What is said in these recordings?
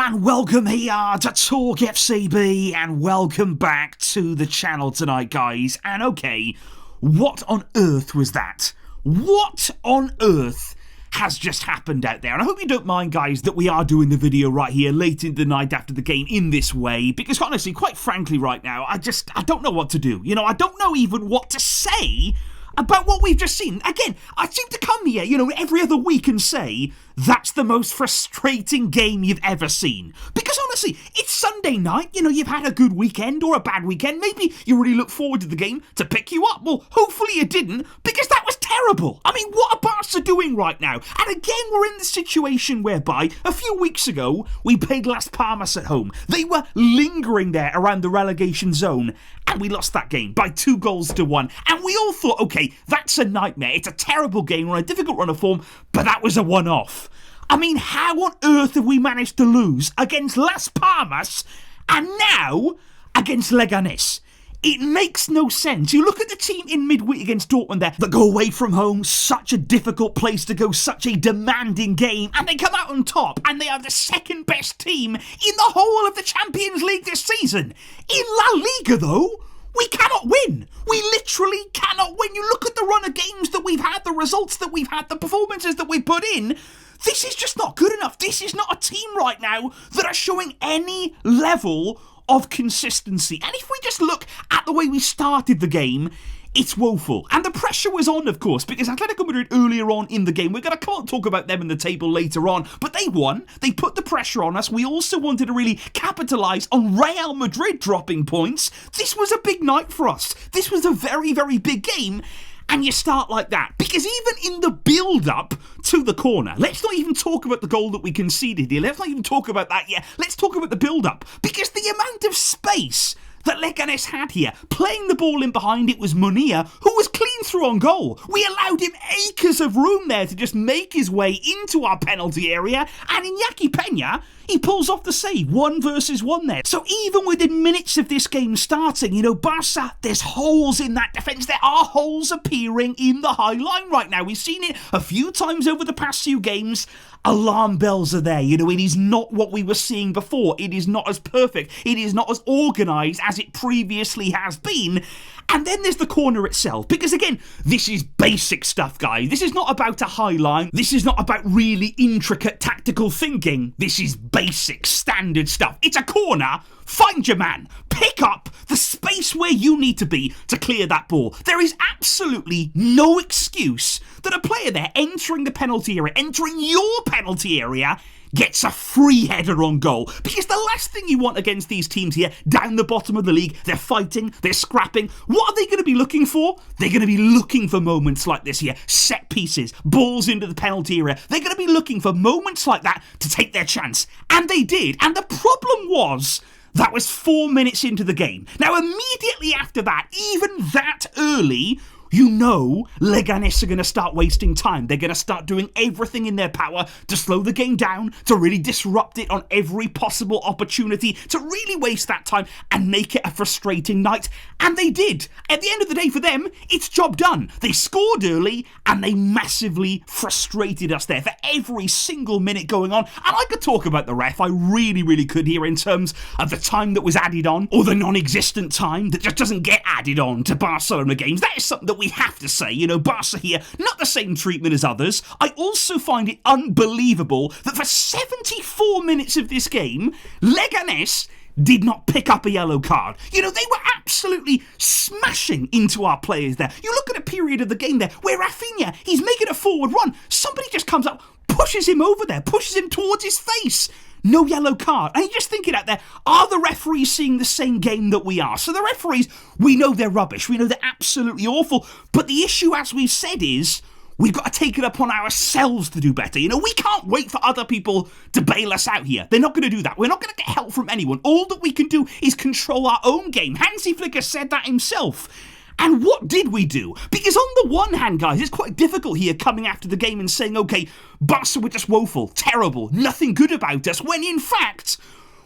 and welcome here to TalkFCB, and welcome back to the channel tonight, guys. And okay, what on earth was that? What on earth has just happened out there? And I hope you don't mind, guys, that we are doing the video right here late in the night after the game in this way, because honestly, quite frankly right now, I don't know what to do. You know, I don't know even what to say about what we've just seen. Again, I seem to come here, every other week and say, that's the most frustrating game you've ever seen. Because honestly, it's Sunday night, you've had a good weekend or a bad weekend. Maybe you really look forward to the game to pick you up. Well, hopefully you didn't, because that was terrible. I mean, what are Barca doing right now? And again, we're in the situation whereby a few weeks ago, we played Las Palmas at home. They were lingering there around the relegation zone, and we lost that game by 2-1. And we all thought, okay, that's a nightmare. It's a terrible game. We're on a difficult run of form, but that was a one-off. I mean, how on earth have we managed to lose against Las Palmas and now against Leganés? It makes no sense. You look at the team in midweek against Dortmund there that go away from home, such a difficult place to go, such a demanding game, and they come out on top, and they are the second best team in the whole of the Champions League this season. In La Liga, though, we cannot win. We literally cannot win. You look at the run of games that we've had, the results that we've had, the performances that we put in. This is just not good enough. This is not a team right now that are showing any level of consistency. And if we just look at the way we started the game, it's woeful. And the pressure was on, of course, because Atletico Madrid earlier on in the game, we're going to talk about them in the table later on, but they won. They put the pressure on us. We also wanted to really capitalise on Real Madrid dropping points. This was a big night for us. This was a very, very big game. And you start like that. Because even in the build-up to the corner, let's not even talk about the goal that we conceded here. Let's not even talk about that yet. Let's talk about the build-up. Because the amount of space that Leganés had here, playing the ball in behind, it was Munir, who was clean through on goal. We allowed him acres of room there to just make his way into our penalty area, and Iñaki Peña, he pulls off the save, 1 versus 1 there. So even within minutes of this game starting, Barca, there's holes in that defence. There are holes appearing in the high line right now. We've seen it a few times over the past few games. Alarm bells are there. It is not what we were seeing before. It is not as perfect. It is not as organised as it previously has been. And then there's the corner itself. Because again, this is basic stuff, guys. This is not about a high line. This is not about really intricate tactical thinking. This is basic, standard stuff. It's a corner. Find your man. Pick up the space where you need to be to clear that ball. There is absolutely no excuse that a player there entering the penalty area, entering your penalty area, gets a free header on goal. Because the last thing you want against these teams here, down the bottom of the league, they're fighting, they're scrapping. What are they going to be looking for? They're going to be looking for moments like this here. Set pieces, balls into the penalty area. They're going to be looking for moments like that to take their chance. And they did. And the problem was, that was 4 minutes into the game. Now, immediately after that, even that early, Leganés are going to start wasting time. They're going to start doing everything in their power to slow the game down, to really disrupt it on every possible opportunity, to really waste that time and make it a frustrating night. And they did. At the end of the day, for them, it's job done. They scored early and they massively frustrated us there for every single minute going on. And I could talk about the ref. I really, really could here in terms of the time that was added on, or the non-existent time that just doesn't get added on to Barcelona games. That is something that we have to say, Barca here, not the same treatment as others. I also find it unbelievable that for 74 minutes of this game, Leganés did not pick up a yellow card. They were absolutely smashing into our players there. You look at a period of the game there where Rafinha, he's making a forward run. Somebody just comes up, pushes him over there, pushes him towards his face. No yellow card. And you're just thinking out there, are the referees seeing the same game that we are? So the referees, we know they're rubbish. We know they're absolutely awful. But the issue, as we've said, is we've got to take it upon ourselves to do better. We can't wait for other people to bail us out here. They're not going to do that. We're not going to get help from anyone. All that we can do is control our own game. Hansi Flick has said that himself. And what did we do? Because on the one hand, guys, it's quite difficult here coming after the game and saying, okay, Barca were just woeful, terrible, nothing good about us, when in fact,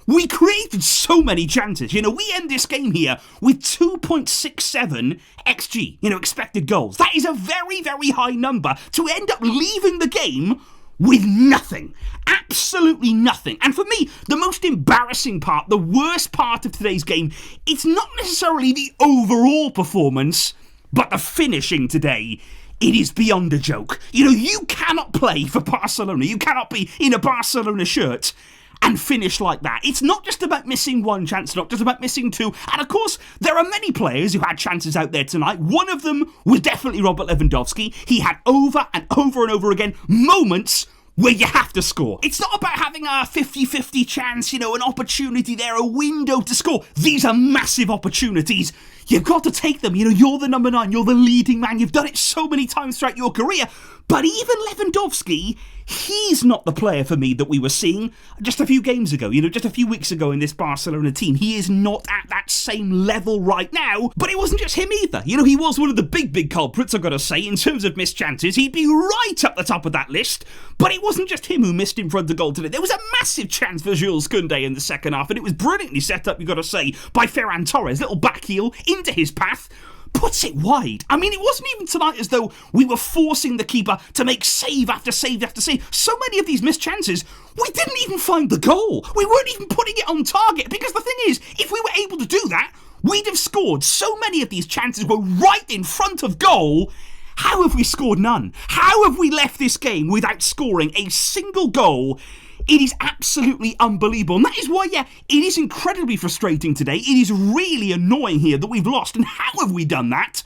we created so many chances. We end this game here with 2.67 XG, expected goals. That is a very, very high number to end up leaving the game with nothing. Absolutely nothing. And for me, the most embarrassing part, the worst part of today's game, it's not necessarily the overall performance, but the finishing today. It is beyond a joke. You know, you cannot play for Barcelona. You cannot be in a Barcelona shirt and finish like that. It's not just about missing one chance, not just about missing two. And of course, there are many players who had chances out there tonight. One of them was definitely Robert Lewandowski. He had over and over and over again moments where you have to score. It's not about having a 50-50 chance, you know, an opportunity there, a window to score. These are massive opportunities. You've got to take them. You know, you're the number 9, you're the leading man. You've done it so many times throughout your career. But even Lewandowski, he's not the player for me that we were seeing just a few games ago, you know, just a few weeks ago in this Barcelona team. He is not at that same level right now, but it wasn't just him either. You know, he was one of the big culprits, I've got to say, in terms of missed chances. He'd be right up the top of that list, but it wasn't just him who missed in front of goal today. There was a massive chance for Jules Koundé in the second half, and it was brilliantly set up, you've got to say, by Ferran Torres. Little back heel into his path, puts it wide. I mean, it wasn't even tonight as though we were forcing the keeper to make save after save after save. So many of these missed chances, we didn't even find the goal. We weren't even putting it on target, because the thing is, if we were able to do that, we'd have scored. So many of these chances were right in front of goal. How have we scored none? How have we left this game without scoring a single goal? It is absolutely unbelievable. And that is why, yeah, it is incredibly frustrating today. It is really annoying here that we've lost. And how have we done that?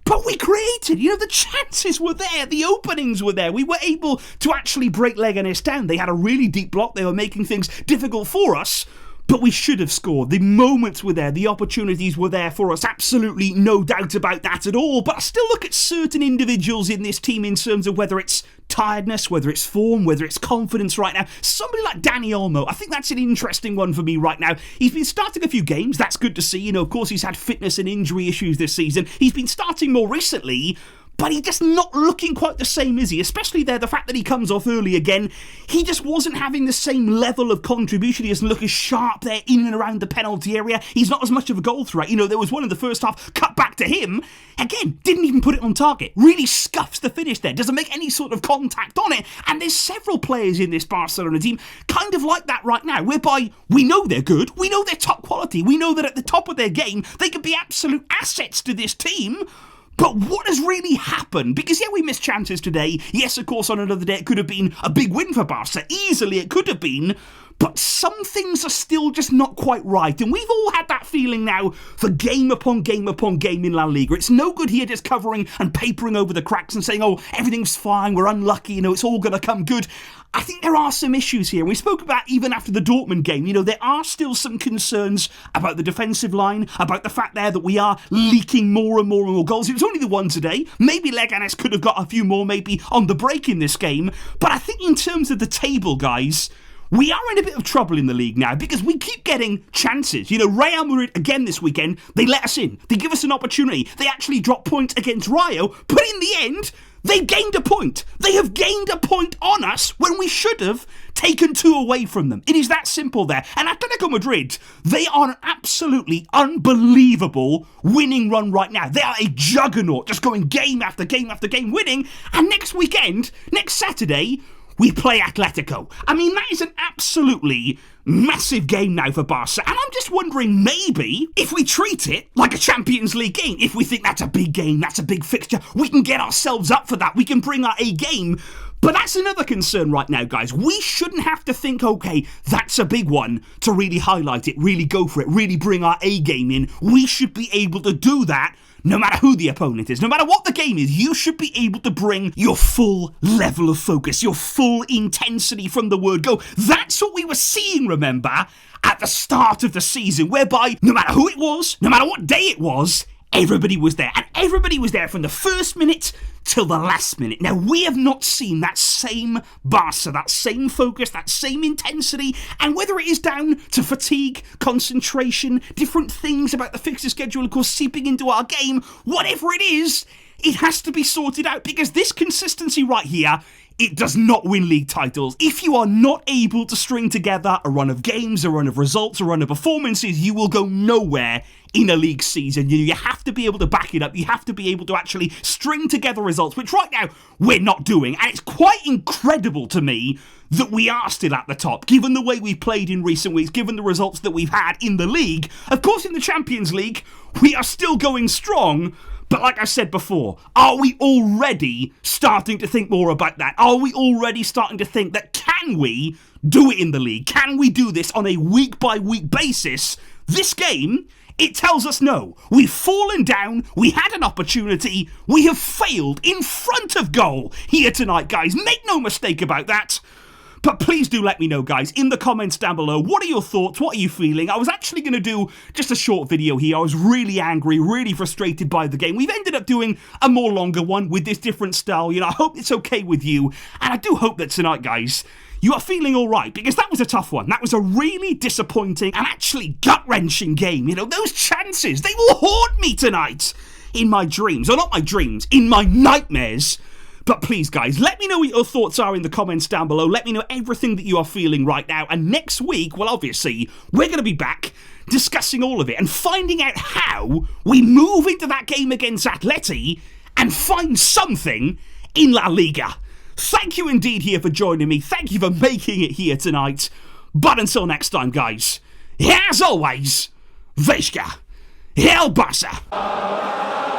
But we created, you know, the chances were there, the openings were there. We were able to actually break Leganés down. They had a really deep block. They were making things difficult for us. But we should have scored. The moments were there. The opportunities were there for us. Absolutely no doubt about that at all. But I still look at certain individuals in this team in terms of whether it's tiredness, whether it's form, whether it's confidence right now. Somebody like Dani Olmo, I think that's an interesting one for me right now. He's been starting a few games. That's good to see. You know, of course, he's had fitness and injury issues this season. He's been starting more recently, but he's just not looking quite the same, is he? Especially there, the fact that he comes off early again. He just wasn't having the same level of contribution. He doesn't look as sharp there in and around the penalty area. He's not as much of a goal threat. You know, there was one in the first half, cut back to him. Again, didn't even put it on target. Really scuffs the finish there. Doesn't make any sort of contact on it. And there's several players in this Barcelona team kind of like that right now, whereby we know they're good. We know they're top quality. We know that at the top of their game, they could be absolute assets to this team. But what has really happened? Because, yeah, we missed chances today. Yes, of course, on another day, it could have been a big win for Barca. Easily, it could have been. But some things are still just not quite right. And we've all had that feeling now for game upon game upon game in La Liga. It's no good here just covering and papering over the cracks and saying, oh, everything's fine, we're unlucky, you know, it's all going to come good. I think there are some issues here. We spoke about even after the Dortmund game, you know, there are still some concerns about the defensive line, about the fact there that we are leaking more and more and more goals. It was only the one today. Maybe Leganés could have got a few more maybe on the break in this game. But I think in terms of the table, guys, we are in a bit of trouble in the league now because we keep getting chances. You know, Real Madrid again this weekend, they let us in. They give us an opportunity. They actually drop points against Rayo, but in the end, they gained a point. They have gained a point on us when we should have taken 2 away from them. It is that simple there. And Atletico Madrid, they are an absolutely unbelievable winning run right now. They are a juggernaut, just going game after game after game winning. And next weekend, next Saturday, we play Atletico. I mean, that is an absolutely massive game now for Barca. And I'm just wondering, maybe, if we treat it like a Champions League game, if we think that's a big game, that's a big fixture, we can get ourselves up for that. We can bring our A game. But that's another concern right now, guys. We shouldn't have to think, okay, that's a big one to really highlight it, really go for it, really bring our A game in. We should be able to do that no matter who the opponent is, no matter what the game is. You should be able to bring your full level of focus, your full intensity from the word go. That's what we were seeing, remember, at the start of the season, whereby no matter who it was, no matter what day it was, everybody was there. And everybody was there from the first minute till the last minute. Now, we have not seen that same Barca, that same focus, that same intensity, and whether it is down to fatigue, concentration, different things about the fixture schedule, of course, seeping into our game, whatever it is It has to be sorted out, because this consistency right here, it does not win league titles. If you are not able to string together a run of games, a run of results, a run of performances, you will go nowhere in a league season. You have to be able to back it up. You have to be able to actually string together results, which right now we're not doing. And it's quite incredible to me that we are still at the top, given the way we've played in recent weeks, given the results that we've had in the league. Of course, in the Champions League, we are still going strong. But like I said before, are we already starting to think more about that? Are we already starting to think that can we do it in the league? Can we do this on a week-by-week basis? This game, it tells us no. We've fallen down, we had an opportunity, we have failed in front of goal here tonight, guys. Make no mistake about that. But please do let me know, guys, in the comments down below, what are your thoughts? What are you feeling? I was actually going to do just a short video here. I was really angry, really frustrated by the game. We've ended up doing a more longer one with this different style. You know, I hope it's okay with you. And I do hope that tonight, guys, you are feeling all right, because that was a tough one. That was a really disappointing and actually gut-wrenching game. You know, those chances, they will haunt me tonight in my dreams. Or not my dreams, in my nightmares. But please, guys, let me know what your thoughts are in the comments down below. Let me know everything that you are feeling right now. And next week, well, obviously, we're going to be back discussing all of it and finding out how we move into that game against Atleti and find something in La Liga. Thank you indeed here for joining me. Thank you for making it here tonight. But until next time, guys, as always, Vesca, El Barça.